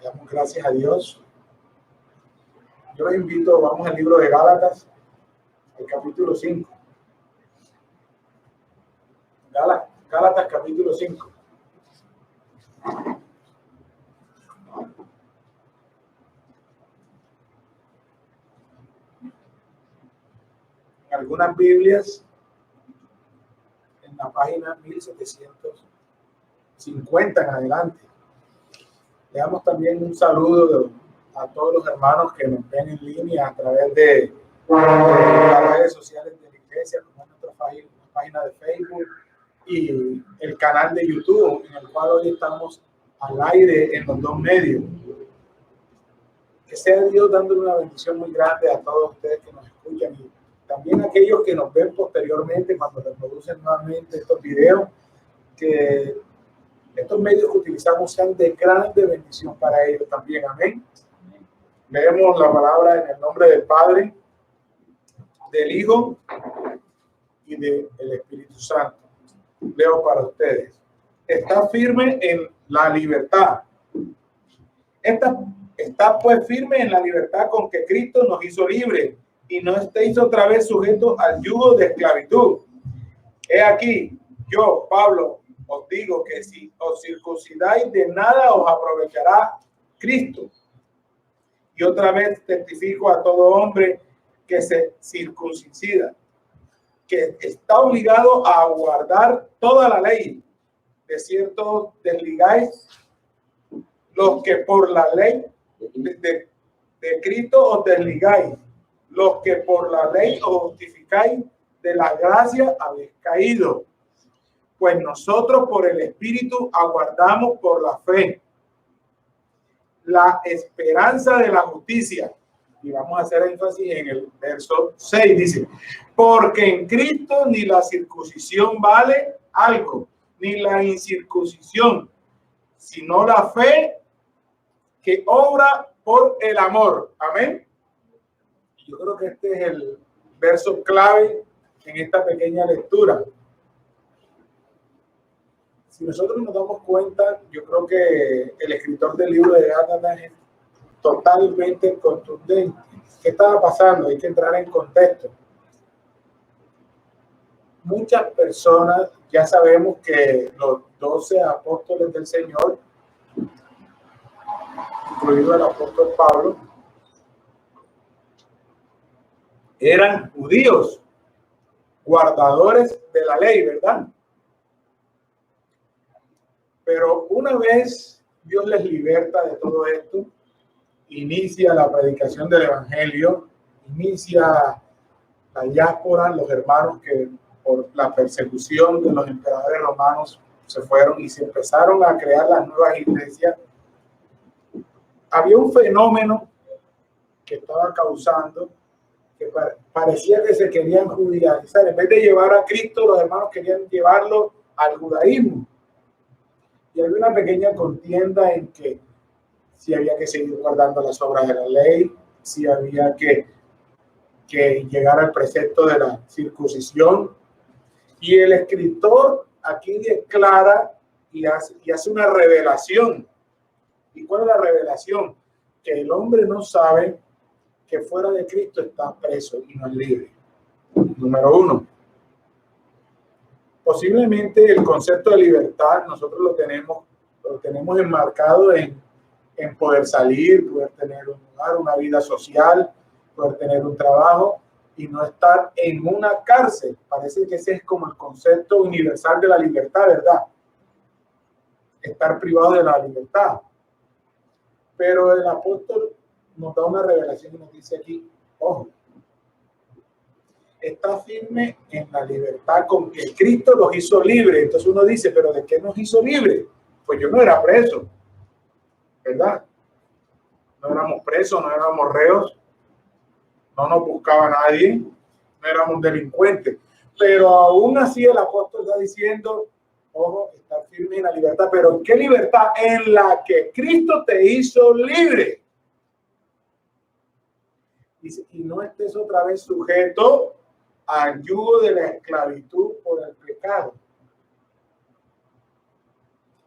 Damos gracias a Dios. Yo les invito, vamos al libro de Gálatas, el capítulo 5. Gálatas capítulo 5. En algunas Biblias, en la página 1750 en adelante. Le damos también un saludo a todos los hermanos que nos ven en línea a través de las redes sociales de la iglesia, como nuestra página de Facebook y el canal de YouTube, en el cual hoy estamos al aire en los dos medios. Que sea Dios dándole una bendición muy grande a todos ustedes que nos escuchan y también a aquellos que nos ven posteriormente cuando reproducen nuevamente estos videos, que estos medios que utilizamos sean de grande bendición para ellos también. Amén. Leemos la palabra en el nombre del Padre, del Hijo y del Espíritu Santo. Leo para ustedes. Está firme en la libertad. Está pues firme en la libertad con que Cristo nos hizo libres, y no estéis otra vez sujetos al yugo de esclavitud. He aquí, yo, Pablo, os digo que si os circuncidáis, de nada os aprovechará Cristo. Y otra vez testifico a todo hombre que se circuncida, que está obligado a guardar toda la ley. De cierto, desligáis los que por la ley de Cristo os desligáis, los que por la ley os justificáis, de la gracia habéis caído. Pues nosotros por el Espíritu aguardamos por la fe la esperanza de la justicia. Y vamos a hacer énfasis en el verso 6, dice: porque en Cristo ni la circuncisión vale algo, ni la incircuncisión, sino la fe que obra por el amor. Amén. Yo creo que este es el verso clave en esta pequeña lectura. Si nosotros nos damos cuenta, yo creo que el escritor del libro de Gálatas es totalmente contundente. ¿Qué estaba pasando? Hay que entrar en contexto. Muchas personas, ya sabemos que los 12 apóstoles del Señor, incluido el apóstol Pablo, eran judíos, guardadores de la ley, ¿verdad? Pero una vez Dios les liberta de todo esto, inicia la predicación del evangelio, inicia la diáspora, los hermanos que por la persecución de los emperadores romanos se fueron y se empezaron a crear las nuevas iglesias. Había un fenómeno que estaba causando que parecía que se querían judaizar. En vez de llevar a Cristo, los hermanos querían llevarlo al judaísmo. Y había una pequeña contienda en que si había que seguir guardando las obras de la ley, si había que llegar al precepto de la circuncisión. Y el escritor aquí declara y hace una revelación. ¿Y cuál es la revelación? Que el hombre no sabe que fuera de Cristo está preso y no es libre. Número uno. Posiblemente el concepto de libertad nosotros lo tenemos enmarcado en poder salir, poder tener un lugar, una vida social, poder tener un trabajo y no estar en una cárcel. Parece que ese es como el concepto universal de la libertad, ¿verdad? Estar privado de la libertad. Pero el apóstol nos da una revelación y nos dice aquí, ojo, está firme en la libertad con que Cristo los hizo libres. Entonces uno dice, ¿pero de qué nos hizo libres? Pues yo no era preso, ¿verdad? No éramos presos, no éramos reos, no nos buscaba nadie, no éramos delincuentes. Pero aún así el apóstol está diciendo, ojo, está firme en la libertad. ¿Pero qué libertad? En la que Cristo te hizo libre. Y no estés otra vez sujeto al yugo de la esclavitud por el pecado.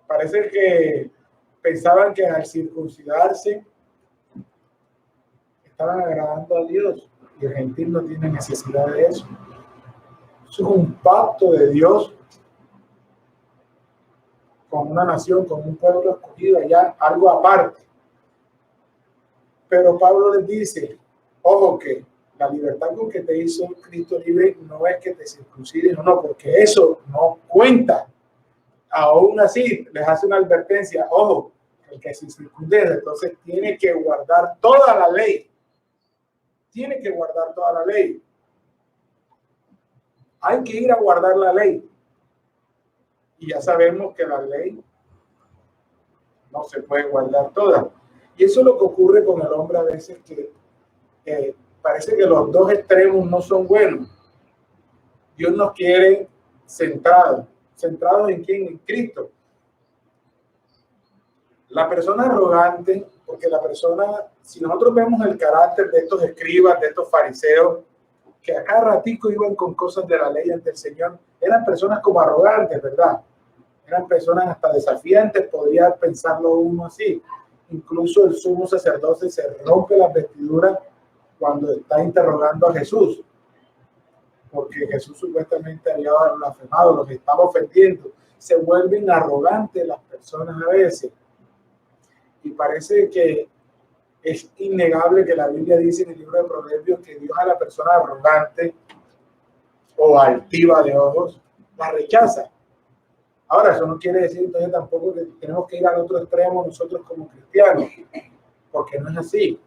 Parece que pensaban que al circuncidarse estaban agradando a Dios, y el gentil no tiene necesidad de eso. Eso es un pacto de Dios con una nación, con un pueblo escogido, allá algo aparte. Pero Pablo les dice, ojo, que la libertad con que te hizo Cristo libre no es que te circuncides o no, porque eso no cuenta. Aún así, les hace una advertencia, ojo, el que se circuncida, entonces tiene que guardar toda la ley. Tiene que guardar toda la ley. Hay que ir a guardar la ley. Y ya sabemos que la ley no se puede guardar toda. Y eso es lo que ocurre con el hombre a veces, que parece que los dos extremos no son buenos. Dios nos quiere centrados. ¿Centrados en quién? En Cristo. La persona arrogante, porque la persona, si nosotros vemos el carácter de estos escribas, de estos fariseos, que a cada ratico iban con cosas de la ley ante el Señor, eran personas como arrogantes, ¿verdad? Eran personas hasta desafiantes, podría pensarlo uno así. Incluso el sumo sacerdote se rompe las vestiduras cuando está interrogando a Jesús, porque Jesús supuestamente había blasfemado, los estaba ofendiendo. Se vuelven arrogantes las personas a veces. Y parece que es innegable que la Biblia dice en el libro de Proverbios que Dios a la persona arrogante o altiva de ojos la rechaza. Ahora, eso no quiere decir entonces tampoco que tenemos que ir al otro extremo nosotros como cristianos, porque no es así.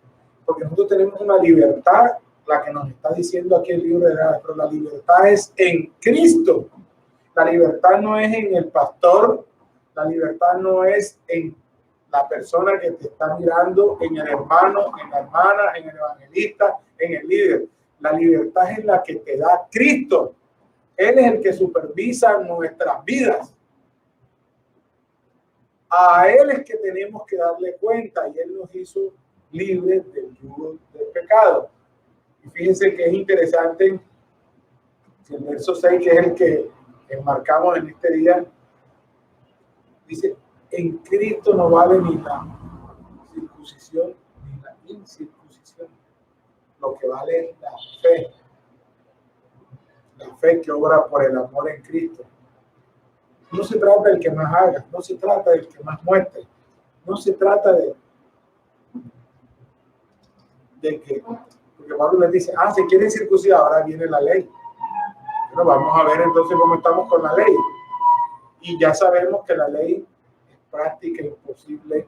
Porque nosotros tenemos una libertad, la que nos está diciendo aquí el libro de Gálatas, pero la libertad es en Cristo. La libertad no es en el pastor, la libertad no es en la persona que te está mirando, en el hermano, en la hermana, en el evangelista, en el líder. La libertad es la que te da Cristo. Él es el que supervisa nuestras vidas. A Él es que tenemos que darle cuenta, y Él nos hizo libres del yugo del pecado. Y fíjense que es interesante que el verso 6, que es el que enmarcamos en este día, dice: en Cristo no vale ni la circuncisión ni la incircuncisión. Lo que vale es la fe. La fe que obra por el amor en Cristo. No se trata del que más haga, no se trata del que más muestre, no se trata de que, porque Pablo les dice, se quieren circuncidar, ahora viene la ley. Bueno, vamos a ver entonces cómo estamos con la ley. Y ya sabemos que la ley es práctica, imposible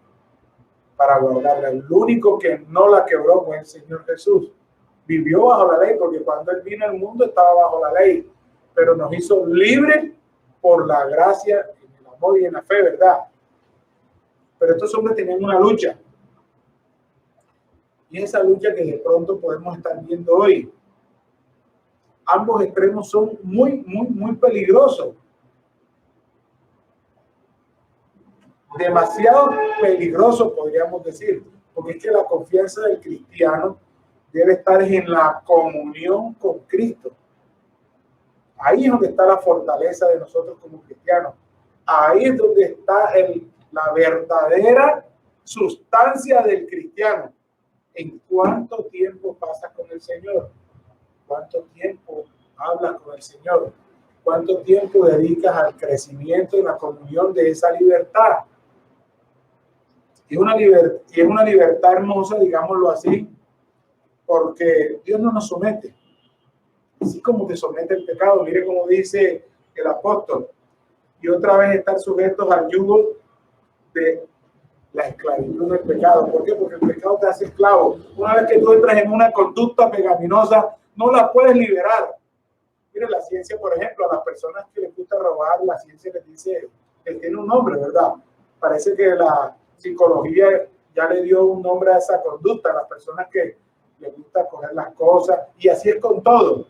para guardarla. El único que no la quebró fue el Señor Jesús. Vivió bajo la ley, porque cuando Él vino al mundo estaba bajo la ley, pero nos hizo libres por la gracia, en el amor y en la fe, ¿verdad? Pero estos hombres tenían una lucha. Y esa lucha que de pronto podemos estar viendo hoy. Ambos extremos son muy, muy, muy peligrosos. Demasiado peligroso, podríamos decir, porque es que la confianza del cristiano debe estar en la comunión con Cristo. Ahí es donde está la fortaleza de nosotros como cristianos. Ahí es donde está la verdadera sustancia del cristiano. ¿En cuánto tiempo pasas con el Señor? ¿Cuánto tiempo hablas con el Señor? ¿Cuánto tiempo dedicas al crecimiento y la comunión de esa libertad? Y es una libertad hermosa, digámoslo así, porque Dios no nos somete. Así como te somete el pecado, mire cómo dice el apóstol, y otra vez estar sujetos al yugo de la esclavitud del pecado. ¿Por qué? Porque el pecado te hace esclavo. Una vez que tú entras en una conducta pecaminosa, no la puedes liberar. Mire, la ciencia, por ejemplo, a las personas que les gusta robar, la ciencia les dice que tiene un nombre, ¿verdad? Parece que la psicología ya le dio un nombre a esa conducta, a las personas que les gusta coger las cosas, y así es con todo.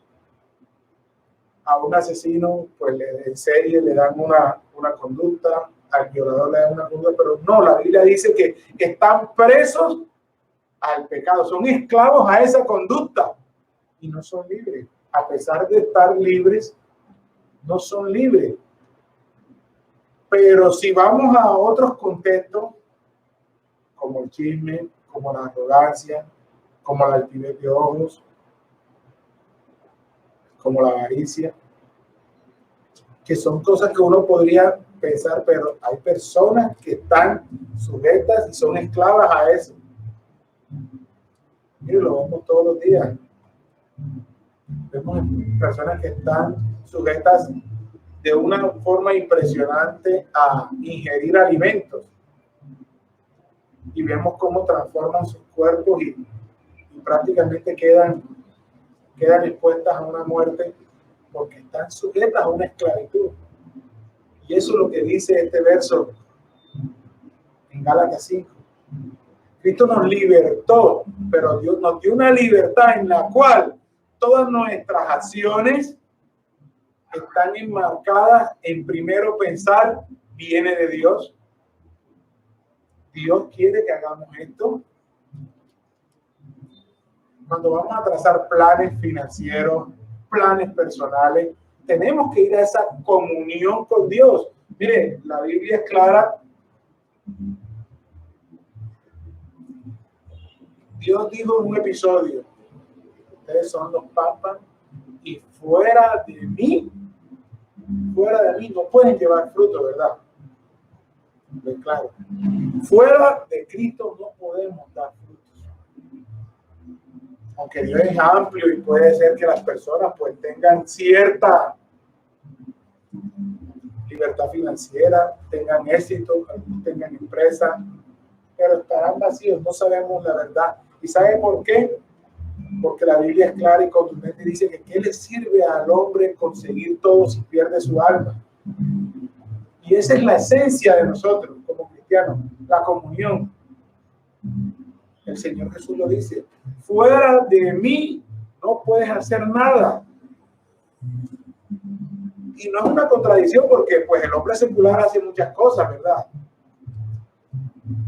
A un asesino, pues en serie le dan una conducta, al violador le dan una conducta, pero no, la Biblia dice que están presos al pecado, son esclavos a esa conducta y no son libres. A pesar de estar libres, no son libres. Pero si vamos a otros contextos, como el chisme, como la arrogancia, como la altivez de ojos, como la avaricia, que son cosas que uno podría pensar, pero hay personas que están sujetas y son esclavas a eso. Y lo vemos todos los días. Vemos personas que están sujetas de una forma impresionante a ingerir alimentos. Y vemos cómo transforman sus cuerpos y prácticamente quedan expuestas a una muerte porque están sujetas a una esclavitud. Y eso es lo que dice este verso en Gálatas 5. Cristo nos libertó, pero Dios nos dio una libertad en la cual todas nuestras acciones están enmarcadas en primero pensar, viene de Dios. Dios quiere que hagamos esto. Cuando vamos a trazar planes financieros, planes personales, tenemos que ir a esa comunión con Dios. Mire, la Biblia es clara. Dios dijo en un episodio, ustedes son los papas y fuera de mí no pueden llevar fruto, ¿verdad? Pues claro, fuera de Cristo no podemos dar frutos. Aunque Dios es amplio y puede ser que las personas pues tengan cierta libertad financiera, tengan éxito, tengan empresa, pero estarán vacíos, no sabemos la verdad. ¿Y sabe por qué? Porque la Biblia es clara y contundente y dice que ¿qué le sirve al hombre conseguir todo si pierde su alma? Y esa es la esencia de nosotros como cristianos, la comunión. El Señor Jesús lo dice, fuera de mí no puedes hacer nada. Y no es una contradicción porque pues el hombre secular hace muchas cosas, ¿verdad?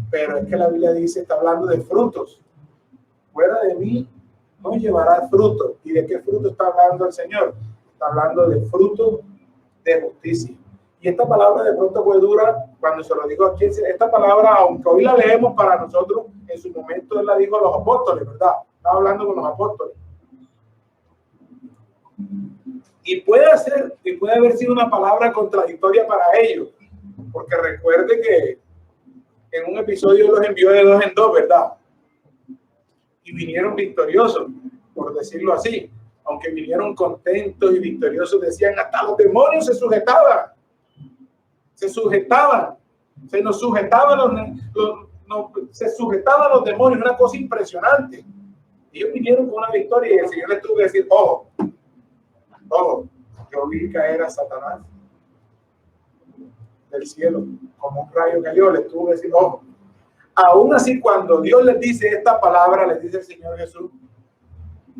Pero es que la Biblia dice, está hablando de frutos. Fuera de mí no llevará fruto. ¿Y de qué fruto está hablando el Señor? Está hablando de fruto de justicia. Y esta palabra de pronto fue dura cuando se lo dijo aquí. Esta palabra, aunque hoy la leemos para nosotros, en su momento él la dijo a los apóstoles, ¿verdad? Estaba hablando con los apóstoles. Y puede haber sido una palabra contradictoria para ellos, porque recuerde que en un episodio los envió de 2 en 2, ¿verdad? Y vinieron victoriosos, por decirlo así. Aunque vinieron contentos y victoriosos, decían, hasta los demonios se sujetaban. Se nos sujetaban se sujetaban los demonios, una cosa impresionante. Ellos vinieron con una victoria y el Señor les tuvo que decir, ojo, yo vi caer a Satanás del cielo, como un rayo cayó, les tuvo que decir, ojo. Aún así, cuando Dios les dice esta palabra, les dice el Señor Jesús,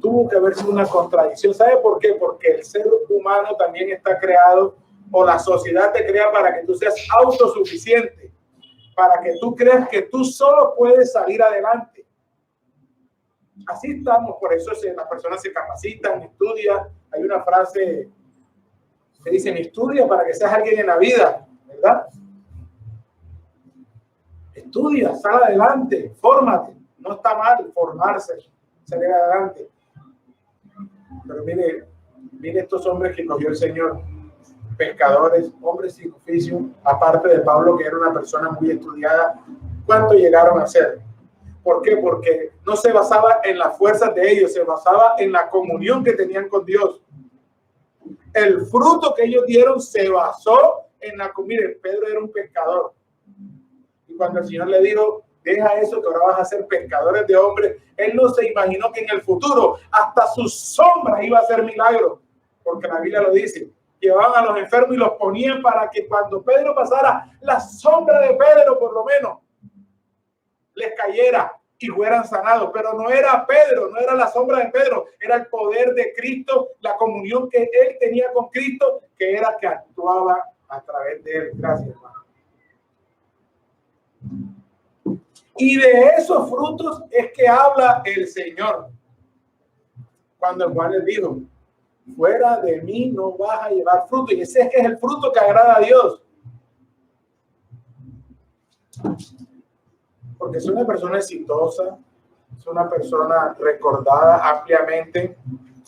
tuvo que haber sido una contradicción. ¿Sabe por qué? Porque el ser humano también está creado, o la sociedad te crea para que tú seas autosuficiente, para que tú creas que tú solo puedes salir adelante. Así estamos, por eso las personas se capacitan, estudian. Hay una frase que dicen, estudia para que seas alguien en la vida, ¿verdad? Estudia, sal adelante, fórmate. No está mal formarse, salir adelante. Pero mire estos hombres que cogió el Señor, pescadores, hombres sin oficio, aparte de Pablo, que era una persona muy estudiada. ¿Cuánto llegaron a ser? ¿Por qué? Porque no se basaba en las fuerzas de ellos, se basaba en la comunión que tenían con Dios. El fruto que ellos dieron se basó en la comida. Pedro era un pescador. Y cuando el Señor le dijo, deja eso que ahora vas a ser pescadores de hombres, él no se imaginó que en el futuro hasta su sombra iba a hacer milagros, porque la Biblia lo dice. Llevaban a los enfermos y los ponían para que cuando Pedro pasara, la sombra de Pedro por lo menos les cayera y fueran sanados. Pero no era Pedro, no era la sombra de Pedro, era el poder de Cristo, la comunión que él tenía con Cristo, que era que actuaba a través de él. Gracias, hermano. Y de esos frutos es que habla el Señor. Cuando Juan les dijo, fuera de mí no vas a llevar fruto. Y ese es el fruto que agrada a Dios. porque es una persona exitosa, es una persona recordada ampliamente,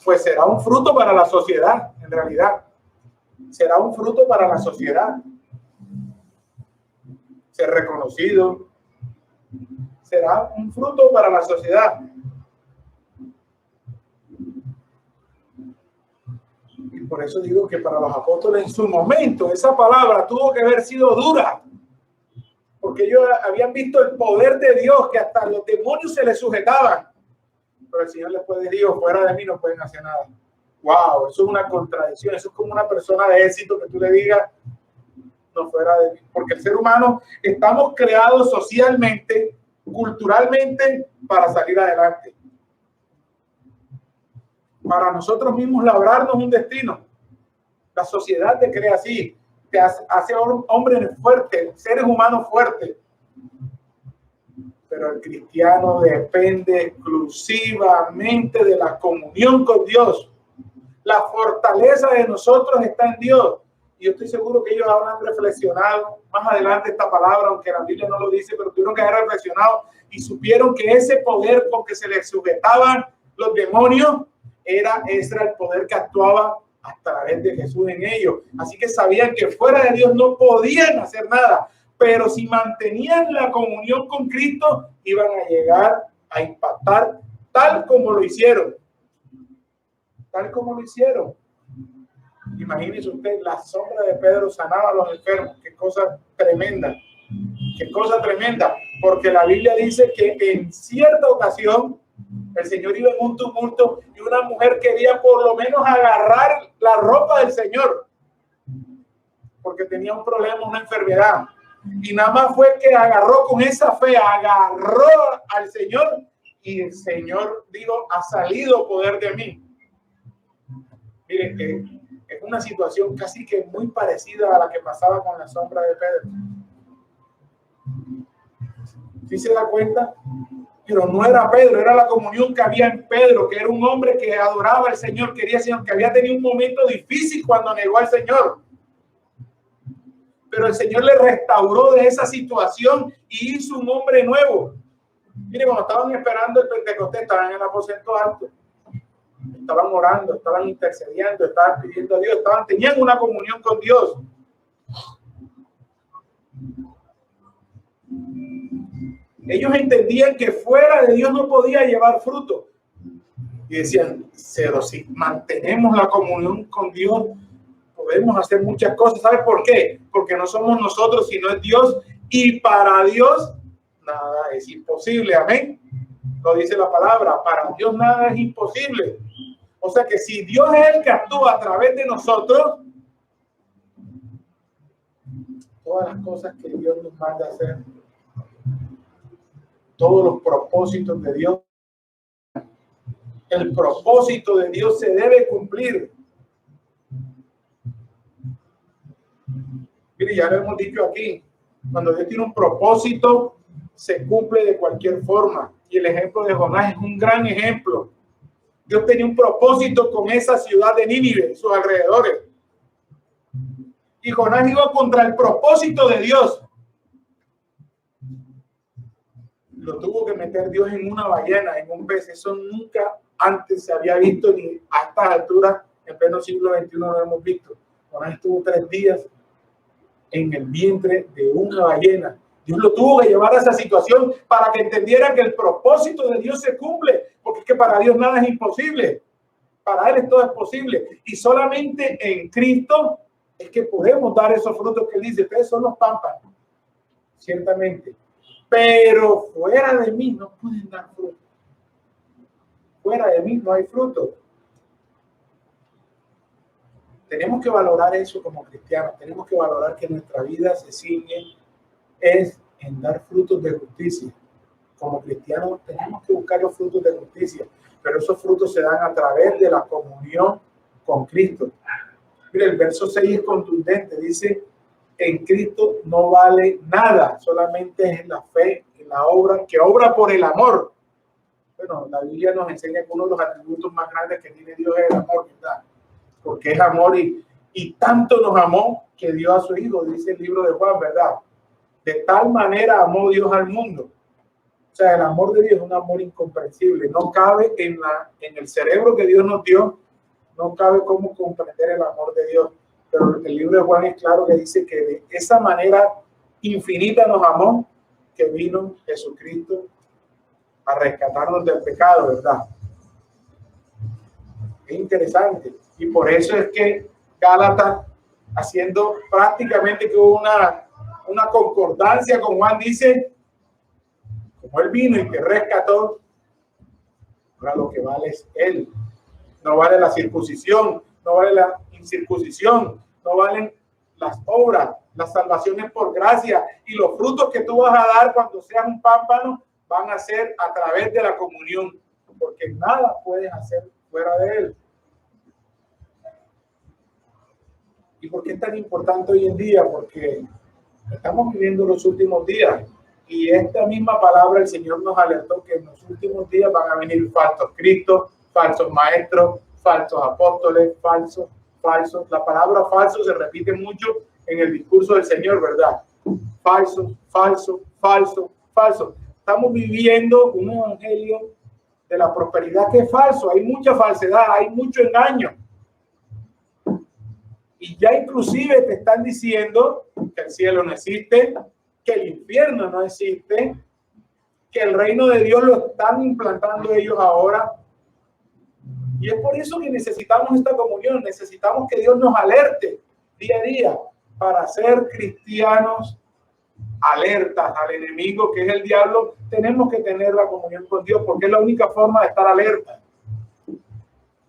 pues será un fruto para la sociedad, en realidad. Será un fruto para la sociedad. Ser reconocido, será un fruto para la sociedad. Y por eso digo que para los apóstoles en su momento esa palabra tuvo que haber sido dura, porque ellos habían visto el poder de Dios, que hasta los demonios se les sujetaban. Pero el Señor les puede decir, fuera de mí no pueden hacer nada. Wow, eso es una contradicción. Eso es como una persona de éxito que tú le digas, no, fuera de mí. Porque el ser humano estamos creados socialmente, culturalmente, para salir adelante. Para nosotros mismos labrarnos un destino. La sociedad te crea así, te hace hombres fuertes, seres humanos fuertes. Pero el cristiano depende exclusivamente de la comunión con Dios. La fortaleza de nosotros está en Dios. Y yo estoy seguro que ellos habrán reflexionado más adelante esta palabra, aunque la Biblia no lo dice, pero tuvieron que haber reflexionado y supieron que ese poder con que se les sujetaban los demonios era el poder que actuaba a través de Jesús en ellos. Así que sabían que fuera de Dios no podían hacer nada, pero si mantenían la comunión con Cristo, iban a llegar a impactar tal como lo hicieron. Tal como lo hicieron. Imagínense usted, la sombra de Pedro sanaba a los enfermos. Qué cosa tremenda. Qué cosa tremenda. Porque la Biblia dice que en cierta ocasión el Señor iba en un tumulto y una mujer quería por lo menos agarrar la ropa del Señor. Porque tenía un problema, una enfermedad. Y nada más fue que agarró con esa fe, agarró al Señor y el Señor dijo, ha salido poder de mí. Miren, es una situación casi que muy parecida a la que pasaba con la sombra de Pedro. ¿Sí se da cuenta? Pero no era Pedro, era la comunión que había en Pedro, que era un hombre que adoraba al Señor, quería al Señor, que había tenido un momento difícil cuando negó al Señor. Pero el Señor le restauró de esa situación y hizo un hombre nuevo. Mire, cuando estaban esperando el Pentecostés, estaban en el aposento alto. Estaban orando, estaban intercediendo, estaban pidiendo a Dios, tenían una comunión con Dios. Ellos entendían que fuera de Dios no podía llevar fruto. Y decían, pero si mantenemos la comunión con Dios, podemos hacer muchas cosas. ¿Sabes por qué? Porque no somos nosotros, sino es Dios. Y para Dios nada es imposible. Amén. Lo dice la palabra. Para Dios nada es imposible. O sea que si Dios es el que actúa a través de nosotros, todas las cosas que Dios nos manda a hacer, todos los propósitos de Dios, el propósito de Dios se debe cumplir. Mire, ya lo hemos dicho aquí, cuando Dios tiene un propósito, se cumple de cualquier forma. Y el ejemplo de Jonás es un gran ejemplo. Dios tenía un propósito con esa ciudad de Nínive, sus alrededores. Y Jonás iba contra el propósito de Dios. Lo tuvo que meter Dios en una ballena, en un pez. Eso nunca antes se había visto, ni a estas alturas, en pleno siglo XXI lo hemos visto. Jonás estuvo 3 días en el vientre de una ballena. Dios lo tuvo que llevar a esa situación para que entendiera que el propósito de Dios se cumple, porque es que para Dios nada es imposible. Para Él todo es posible. Y solamente en Cristo es que podemos dar esos frutos que Él dice. Ustedes son los pámpanos, ciertamente. Pero fuera de mí no pueden dar fruto. Fuera de mí no hay fruto. Tenemos que valorar eso como cristianos. Tenemos que valorar que nuestra vida se ciñe es en dar frutos de justicia. Como cristianos tenemos que buscar los frutos de justicia, pero esos frutos se dan a través de la comunión con Cristo. Mire, el verso 6 es contundente, dice, en Cristo no vale nada, solamente es la fe, en la obra, que obra por el amor. Bueno, la Biblia nos enseña que uno de los atributos más grandes que tiene Dios es el amor, ¿verdad? Porque es amor y tanto nos amó que dio a su Hijo, dice el libro de Juan, ¿verdad? De tal manera amó Dios al mundo. sea, el amor de Dios es un amor incomprensible. No cabe en el cerebro que Dios nos dio, no cabe cómo comprender el amor de Dios. Pero el libro de Juan es claro que dice que de esa manera infinita nos amó, que vino Jesucristo a rescatarnos del pecado, ¿verdad? Es interesante. Y por eso es que Gálatas, haciendo prácticamente que hubo una concordancia con Juan, dice, como él vino y te rescató, ahora lo que vale es él. No vale la circuncisión, no vale la incircuncisión, no valen las obras, las salvaciones por gracia, y los frutos que tú vas a dar cuando seas un pámpano van a ser a través de la comunión, porque nada puedes hacer fuera de él. ¿Y por qué es tan importante hoy en día? Porque estamos viviendo los últimos días, y esta misma palabra el Señor nos alertó que en los últimos días van a venir falsos cristos, falsos maestros, falsos apóstoles, falsos. La palabra falso se repite mucho en el discurso del Señor, ¿verdad? Falso, falso, falso, falso. Estamos viviendo un evangelio de la prosperidad que es falso. Hay mucha falsedad, hay mucho engaño. Y ya inclusive te están diciendo que el cielo no existe, que el infierno no existe, que el reino de Dios lo están implantando ellos ahora. Y es por eso que necesitamos esta comunión, necesitamos que Dios nos alerte día a día para ser cristianos alertas al enemigo que es el diablo. Tenemos que tener la comunión con Dios porque es la única forma de estar alerta.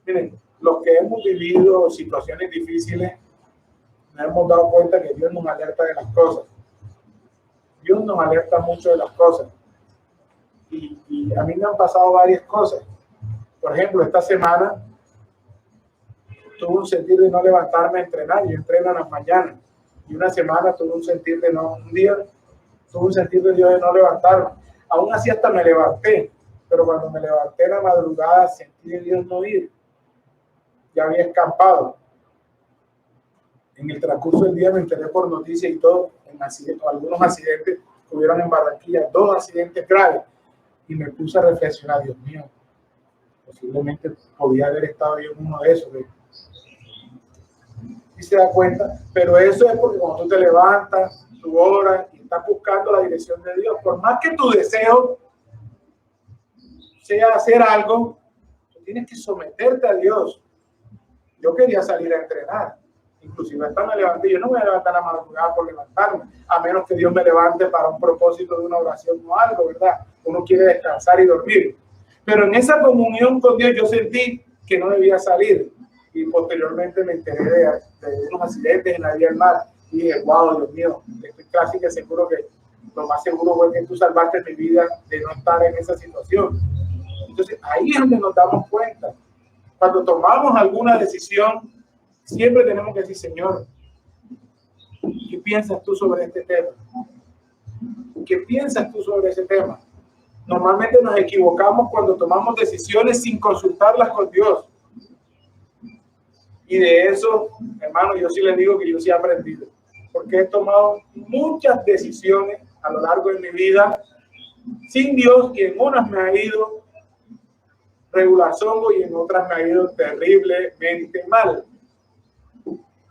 Miren, los que hemos vivido situaciones difíciles nos hemos dado cuenta que Dios nos alerta de las cosas. Dios nos alerta mucho de las cosas. Y a mí me han pasado varias cosas. Por ejemplo, esta semana tuve un sentir de no levantarme a entrenar. Yo entreno en las mañanas. Y una semana tuve un sentir de no, un día tuve un sentir de Dios de no levantarme. Aún así hasta me levanté. Pero cuando me levanté en la madrugada sentí de Dios no ir. Ya había escapado. En el transcurso del día me enteré por noticias y todo, en algunos accidentes que hubieron en Barranquilla, 2 accidentes graves. Y me puse a reflexionar, Dios mío, posiblemente podía haber estado yo en uno de esos. Y se da cuenta, pero eso es porque cuando tú te levantas, tú oras y estás buscando la dirección de Dios, por más que tu deseo sea hacer algo, tú tienes que someterte a Dios. Yo quería salir a entrenar, inclusive hasta me levanté. Yo no me voy a levantar a la madrugada por levantarme, a menos que Dios me levante para un propósito de una oración o algo, ¿verdad? Uno quiere descansar y dormir. Pero en esa comunión con Dios yo sentí que no debía salir. Y posteriormente me enteré de unos accidentes en la vía del mar. Y dije, wow, Dios mío, estoy casi que seguro que lo más seguro fue que tú salvaste mi vida de no estar en esa situación. Entonces ahí es donde nos damos cuenta. Cuando tomamos alguna decisión, siempre tenemos que decir, Señor, ¿qué piensas tú sobre este tema? ¿Qué piensas tú sobre ese tema? Normalmente nos equivocamos cuando tomamos decisiones sin consultarlas con Dios. Y de eso, hermano, yo sí les digo que yo sí he aprendido. Porque he tomado muchas decisiones a lo largo de mi vida sin Dios, y en unas me ha ido regulazongo y en otras me ha ido terriblemente mal.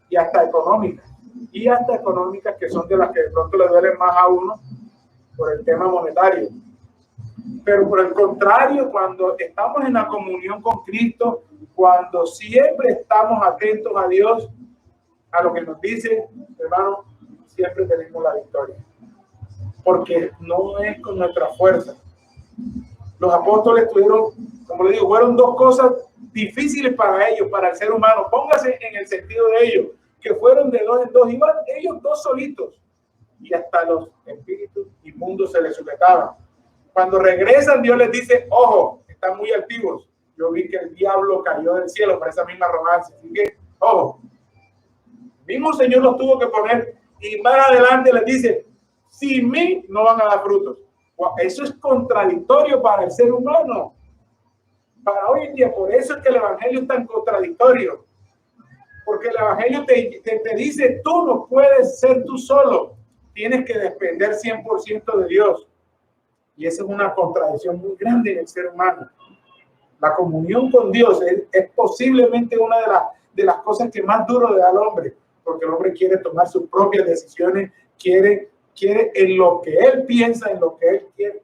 Y hasta económicas. Y hasta económicas que son de las que de pronto le duelen más a uno por el tema monetario. Pero por el contrario, cuando estamos en la comunión con Cristo, cuando siempre estamos atentos a Dios, a lo que nos dice, hermano, siempre tenemos la victoria. Porque no es con nuestra fuerza. Los apóstoles tuvieron, como le digo, fueron 2 cosas difíciles para ellos, para el ser humano. Póngase en el sentido de ellos, que fueron de 2 en 2, iban ellos 2 solitos, y hasta los espíritus inmundos se les sujetaban. Cuando regresan, Dios les dice, ojo, están muy altivos. Yo vi que el diablo cayó del cielo por esa misma arrogancia. Así que, ojo, el mismo Señor los tuvo que poner, y más adelante les dice, sin mí no van a dar frutos. Eso es contradictorio para el ser humano. Para hoy en día, por eso es que el evangelio es tan contradictorio. Porque el evangelio te dice, tú no puedes ser tú solo. Tienes que depender 100% de Dios. Y esa es una contradicción muy grande en el ser humano. La comunión con Dios es posiblemente una de las cosas que más duro le da al hombre, porque el hombre quiere tomar sus propias decisiones, quiere en lo que él piensa, en lo que él quiere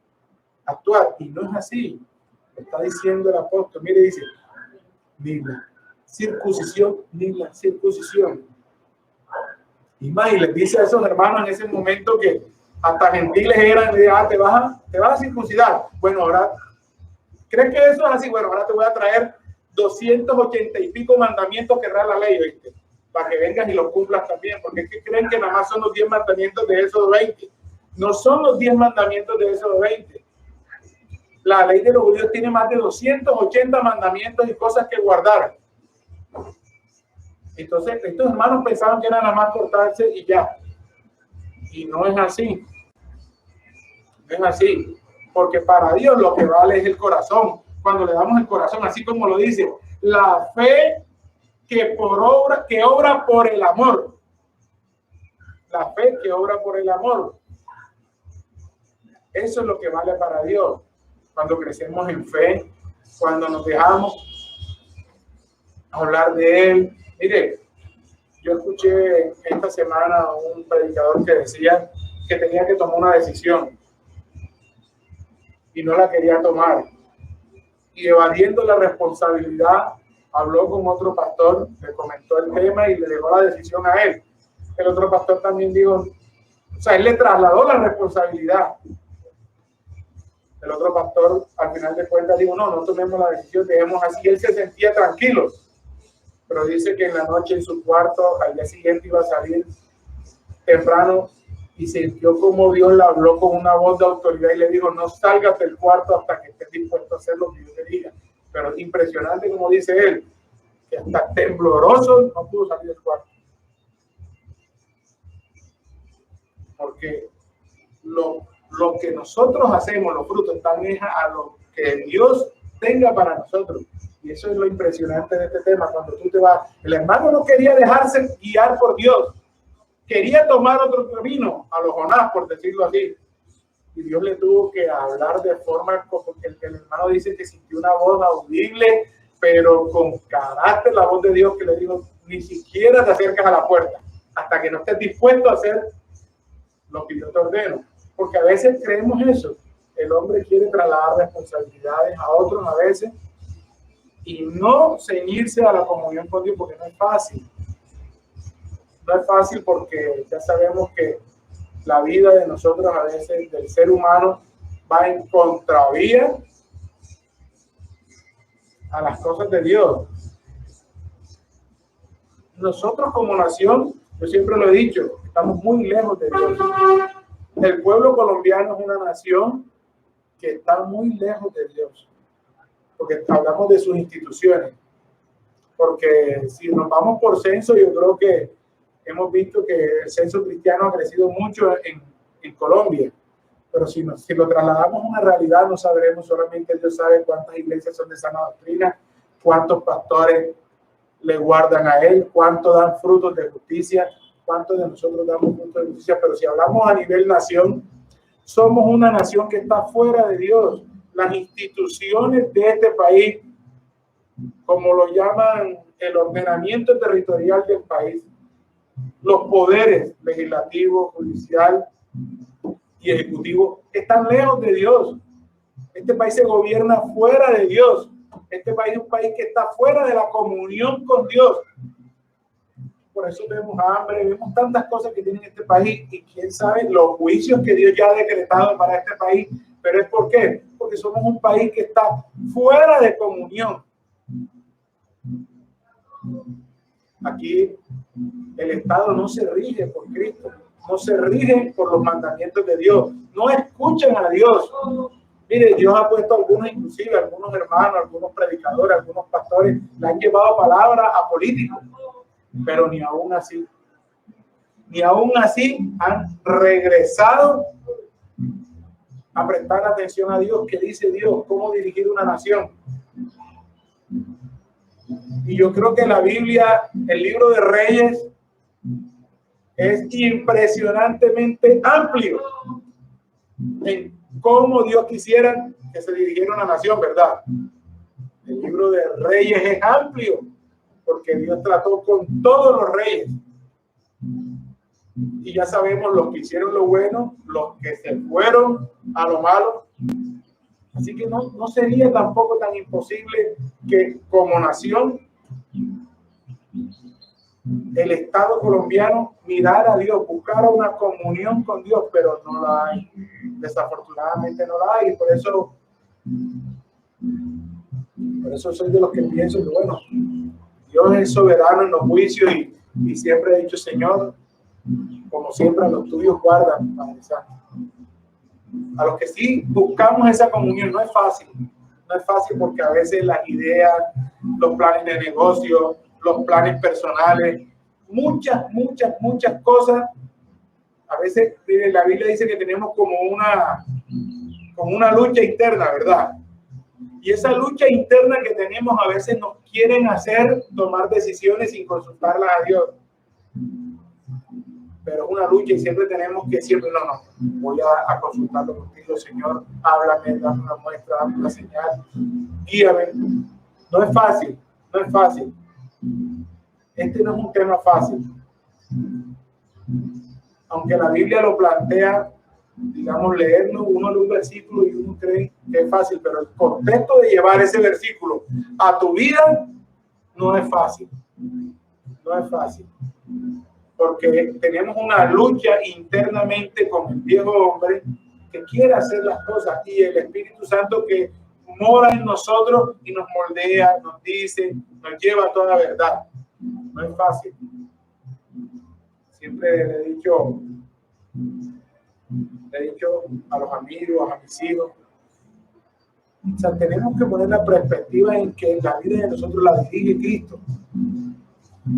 actuar, y no es así. Lo está diciendo el apóstol. Mire, dice, ni la circuncisión, ni la circuncisión. Y más, y les dice a esos hermanos en ese momento que hasta gentiles eran, te vas a circuncidar. Bueno, ahora, ¿crees que eso es así? Bueno, ahora te voy a traer 280 y pico mandamientos que trae la ley, ¿viste? Para que vengas y los cumplas también, porque es que creen que nada más son los 10 mandamientos de esos 20. No son los 10 mandamientos de esos 20. La ley de los judíos tiene más de 280 mandamientos y cosas que guardar. Entonces, estos hermanos pensaban que era nada más cortarse y ya. Y no es así. No es así. Porque para Dios lo que vale es el corazón. Cuando le damos el corazón, así como lo dice, la fe que obra por el amor. La fe que obra por el amor. Eso es lo que vale para Dios. Cuando crecemos en fe, cuando nos dejamos hablar de Él. Mire, yo escuché esta semana a un predicador que decía que tenía que tomar una decisión y no la quería tomar. Y evadiendo la responsabilidad, habló con otro pastor, le comentó el tema y le dejó la decisión a él. El otro pastor también dijo, o sea, él le trasladó la responsabilidad. El otro pastor, al final de cuentas, dijo, no tomemos la decisión, dejemos así. Él se sentía tranquilo, pero dice que en la noche en su cuarto, al día siguiente iba a salir temprano y sintió como Dios le habló con una voz de autoridad y le dijo, no salgas del cuarto hasta que estés dispuesto a hacer lo que yo te diga. Pero es impresionante, como dice él, que hasta tembloroso no pudo salir del cuarto. Porque lo que nosotros hacemos, los frutos, están a lo que Dios tenga para nosotros. Y eso es lo impresionante de este tema. Cuando tú te vas, el hermano no quería dejarse guiar por Dios. Quería tomar otro camino, a los Jonás, por decirlo así. Y Dios le tuvo que hablar de forma, porque el hermano dice que sintió una voz audible, pero con carácter, la voz de Dios que le dijo, ni siquiera te acercas a la puerta, hasta que no estés dispuesto a hacer lo que yo te ordeno. Porque a veces creemos eso. El hombre quiere trasladar responsabilidades a otros a veces y no ceñirse a la comunión con Dios, porque no es fácil. No es fácil porque ya sabemos que la vida de nosotros a veces, del ser humano, va en contravía a las cosas de Dios. Nosotros como nación, yo siempre lo he dicho, estamos muy lejos de Dios. El pueblo colombiano es una nación que está muy lejos de Dios, porque hablamos de sus instituciones. Porque si nos vamos por censo, yo creo que hemos visto que el censo cristiano ha crecido mucho en Colombia, pero si lo trasladamos a una realidad, no sabremos, solamente Dios sabe cuántas iglesias son de sana doctrina, cuántos pastores le guardan a Él, cuántos dan frutos de justicia, cuántos de nosotros damos frutos de justicia. Pero si hablamos a nivel nación, somos una nación que está fuera de Dios. Las instituciones de este país, como lo llaman el ordenamiento territorial del país, los poderes legislativo, judicial y ejecutivo están lejos de Dios. Este país se gobierna fuera de Dios. Este país es un país que está fuera de la comunión con Dios. Por eso vemos hambre, vemos tantas cosas que tiene este país y quién sabe los juicios que Dios ya ha decretado para este país. Pero es ¿por qué? Porque somos un país que está fuera de comunión. Aquí el Estado no se rige por Cristo, no se rige por los mandamientos de Dios, no escuchan a Dios. Mire, Dios ha puesto algunos, inclusive algunos hermanos, algunos predicadores, algunos pastores, le han llevado palabra a políticos, pero ni aún así han regresado a prestar atención a Dios. ¿Qué dice Dios? ¿Cómo dirigir una nación? Y yo creo que la Biblia, el libro de Reyes, es impresionantemente amplio en cómo Dios quisiera que se dirigiera una nación, ¿verdad? El libro de Reyes es amplio, porque Dios trató con todos los reyes. Y ya sabemos los que hicieron lo bueno, los que se fueron a lo malo. Así que no sería tampoco tan imposible que como nación el Estado colombiano mirara a Dios, buscara una comunión con Dios, pero no la hay. Desafortunadamente no la hay. Y por eso soy de los que pienso que, bueno, Dios es soberano en los juicios y siempre he dicho, Señor, como siempre a los tuyos guardan, Padre Santo. A los que sí buscamos esa comunión, no es fácil porque a veces las ideas, los planes de negocio, los planes personales, muchas cosas, a veces la Biblia dice que tenemos como una lucha interna, ¿verdad? Y esa lucha interna que tenemos a veces nos quieren hacer tomar decisiones sin consultarlas a Dios. Pero es una lucha y siempre tenemos que voy a consultarlo contigo, Señor, háblame, dame una muestra, dame una señal, guíame. No es fácil. Este no es un tema fácil. Aunque la Biblia lo plantea, digamos, leerlo, uno lee un versículo y uno cree que es fácil, pero el contexto de llevar ese versículo a tu vida no es fácil. Porque tenemos una lucha internamente con el viejo hombre que quiere hacer las cosas y el Espíritu Santo que mora en nosotros y nos moldea, nos dice, nos lleva a toda verdad. No es fácil. Siempre le he dicho a los amigos, a mis hijos, o sea, tenemos que poner la perspectiva en que la vida de nosotros la dirige Cristo.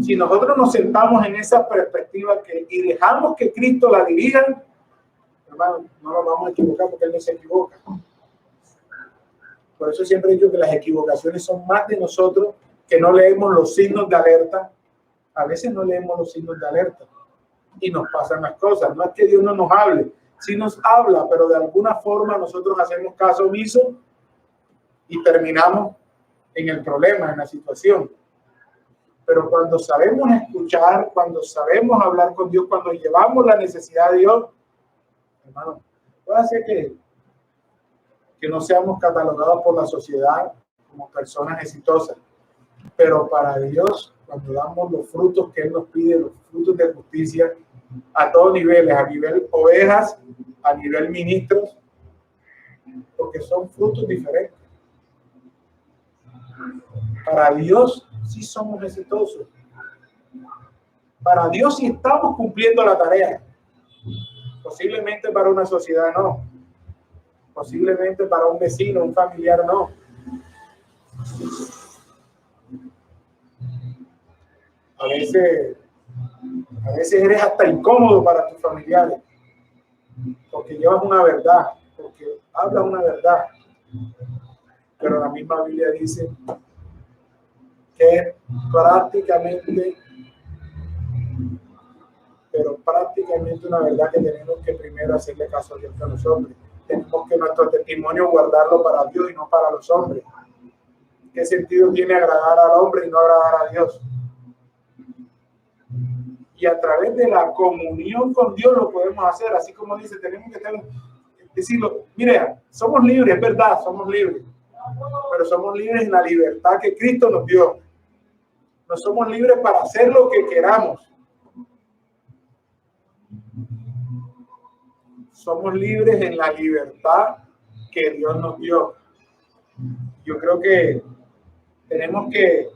Si nosotros nos sentamos en esa perspectiva y dejamos que Cristo la dirija, hermano, no nos vamos a equivocar porque Él no se equivoca. Por eso siempre he dicho que las equivocaciones son más de nosotros que no leemos los signos de alerta. A veces no leemos los signos de alerta y nos pasan las cosas. No es que Dios no nos hable, sí nos habla, pero de alguna forma nosotros hacemos caso omiso y terminamos en el problema, en la situación. Pero cuando sabemos escuchar, cuando sabemos hablar con Dios, cuando llevamos la necesidad de Dios, hermano, puede hacer que no seamos catalogados por la sociedad como personas exitosas. Pero para Dios, cuando damos los frutos que Él nos pide, los frutos de justicia, a todos niveles, a nivel ovejas, a nivel ministros, porque son frutos diferentes. Para Dios sí somos exitosos. Para Dios sí estamos cumpliendo la tarea. Posiblemente para una sociedad no. Posiblemente para un vecino, un familiar no. A veces eres hasta incómodo para tus familiares. Porque llevas una verdad. Porque hablas una verdad. Pero la misma Biblia dice que prácticamente una verdad que tenemos que primero hacerle caso a Dios que a los hombres. Tenemos que nuestro testimonio guardarlo para Dios y no para los hombres. ¿Qué sentido tiene agradar al hombre y no agradar a Dios? Y a través de la comunión con Dios lo podemos hacer, así como dice, tenemos que decirlo, mire, somos libres, es verdad, somos libres, pero somos libres en la libertad que Cristo nos dio. No somos libres para hacer lo que queramos. Somos libres en la libertad que Dios nos dio. Yo creo que tenemos que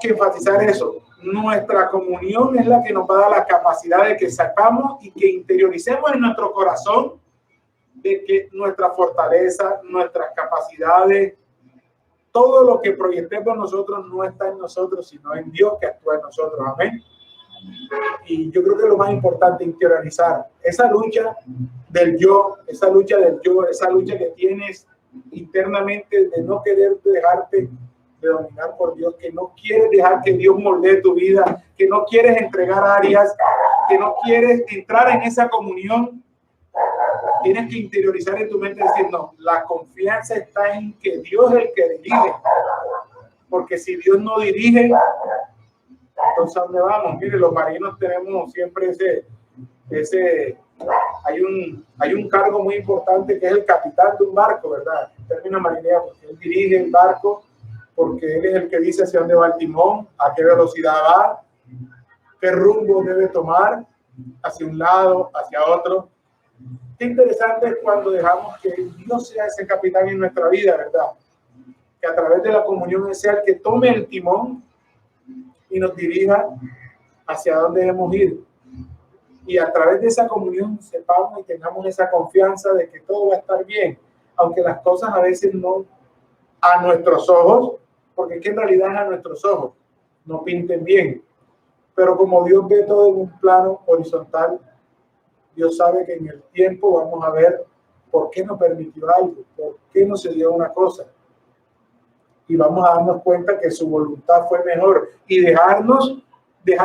enfatizar eso. Nuestra comunión es la que nos va a dar la capacidad de que sacamos y que interioricemos en nuestro corazón de que nuestra fortaleza, nuestras capacidades, todo lo que proyectemos nosotros no está en nosotros, sino en Dios que actúa en nosotros. Amén. Y yo creo que lo más importante es interiorizar esa lucha del yo, esa lucha que tienes internamente de no querer dejarte de dominar por Dios, que no quieres dejar que Dios moldee tu vida, que no quieres entregar áreas, que no quieres entrar en esa comunión tienes que interiorizar en tu mente y decir, no, la confianza está en que Dios es el que dirige. Porque si Dios no dirige, entonces ¿a dónde vamos? Mire, los marinos tenemos siempre hay un cargo muy importante que es el capitán de un barco, ¿verdad? En términos marineros, porque él dirige el barco, porque él es el que dice hacia dónde va el timón, a qué velocidad va, qué rumbo debe tomar, hacia un lado, hacia otro. Qué interesante es cuando dejamos que Dios sea ese capitán en nuestra vida, ¿verdad? Que a través de la comunión sea el que tome el timón y nos dirija hacia dónde debemos ir. Y a través de esa comunión sepamos y tengamos esa confianza de que todo va a estar bien, aunque las cosas a veces no a nuestros ojos, porque es que en realidad a nuestros ojos no pinten bien. Pero como Dios ve todo en un plano horizontal, Dios sabe que en el tiempo vamos a ver por qué nos permitió algo, por qué nos se dio una cosa. Y vamos a darnos cuenta que su voluntad fue mejor y dejar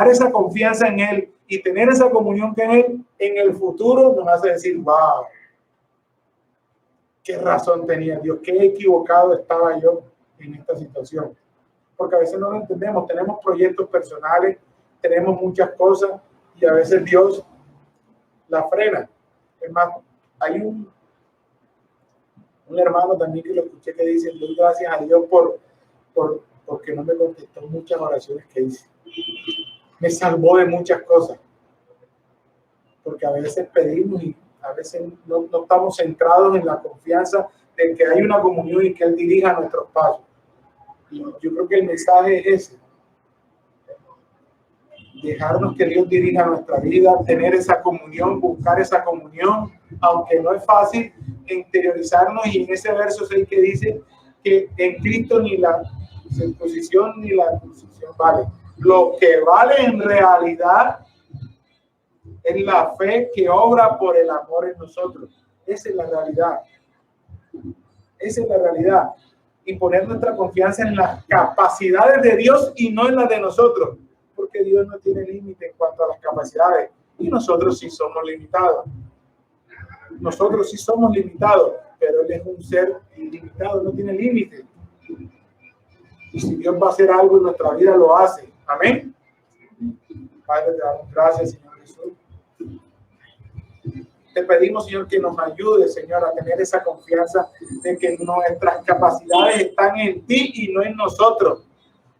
esa confianza en Él y tener esa comunión con Él en el futuro nos hace decir, wow, qué razón tenía Dios, qué equivocado estaba yo en esta situación. Porque a veces no lo entendemos, tenemos proyectos personales, tenemos muchas cosas y a veces Dios la frena. Es más, hay un hermano también que lo escuché que dice, doy gracias a Dios porque no me contestó muchas oraciones que hice. Me salvó de muchas cosas. Porque a veces pedimos y a veces no estamos centrados en la confianza de que hay una comunión y que Él dirija nuestros pasos. Y yo creo que el mensaje es ese. Dejarnos que Dios dirija nuestra vida, tener esa comunión, buscar esa comunión, aunque no es fácil, interiorizarnos. Y en ese verso 6 que dice que en Cristo ni la circuncisión ni la circuncisión vale. Lo que vale en realidad es la fe que obra por el amor en nosotros. Esa es la realidad. Esa es la realidad. Y poner nuestra confianza en las capacidades de Dios y no en las de nosotros. Porque Dios no tiene límite en cuanto a las capacidades. Y nosotros sí somos limitados. Nosotros sí somos limitados. Pero Él es un ser ilimitado, no tiene límite. Y si Dios va a hacer algo en nuestra vida, lo hace. Amén. Padre, te damos gracias, Señor Jesús. Te pedimos, Señor, que nos ayude, Señor, a tener esa confianza de que nuestras capacidades están en ti y no en nosotros.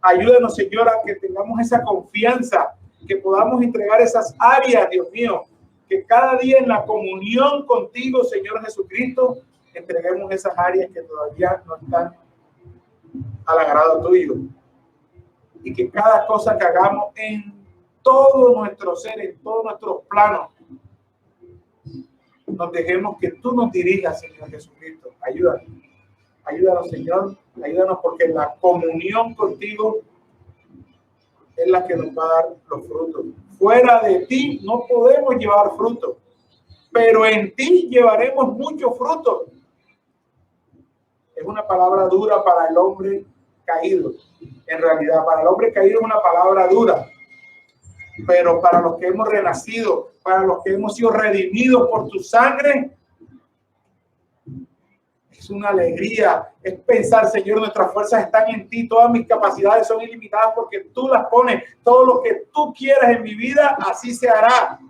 Ayúdanos, Señor, a que tengamos esa confianza, que podamos entregar esas áreas, Dios mío, que cada día en la comunión contigo, Señor Jesucristo, entreguemos esas áreas que todavía no están al agrado tuyo. Y que cada cosa que hagamos en todo nuestro ser, en todos nuestros planos, nos dejemos que tú nos dirijas, Señor Jesucristo. Ayúdanos. Ayúdanos, Señor. Ayúdanos porque la comunión contigo es la que nos va a dar los frutos. Fuera de ti no podemos llevar frutos, pero en ti llevaremos muchos frutos. Es una palabra dura para el hombre caído. En realidad, para el hombre caído es una palabra dura. Pero para los que hemos renacido, para los que hemos sido redimidos por tu sangre, es una alegría. Es pensar, Señor, nuestras fuerzas están en ti, todas mis capacidades son ilimitadas porque tú las pones. Todo lo que tú quieras en mi vida, así se hará.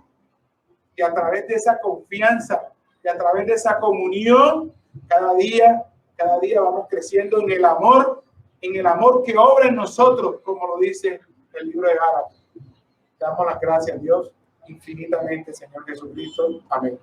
Y a través de esa confianza y a través de esa comunión, cada día vamos creciendo en el amor que obra en nosotros, como lo dice el libro de Gálatas. Damos las gracias a Dios infinitamente, Señor Jesucristo. Amén.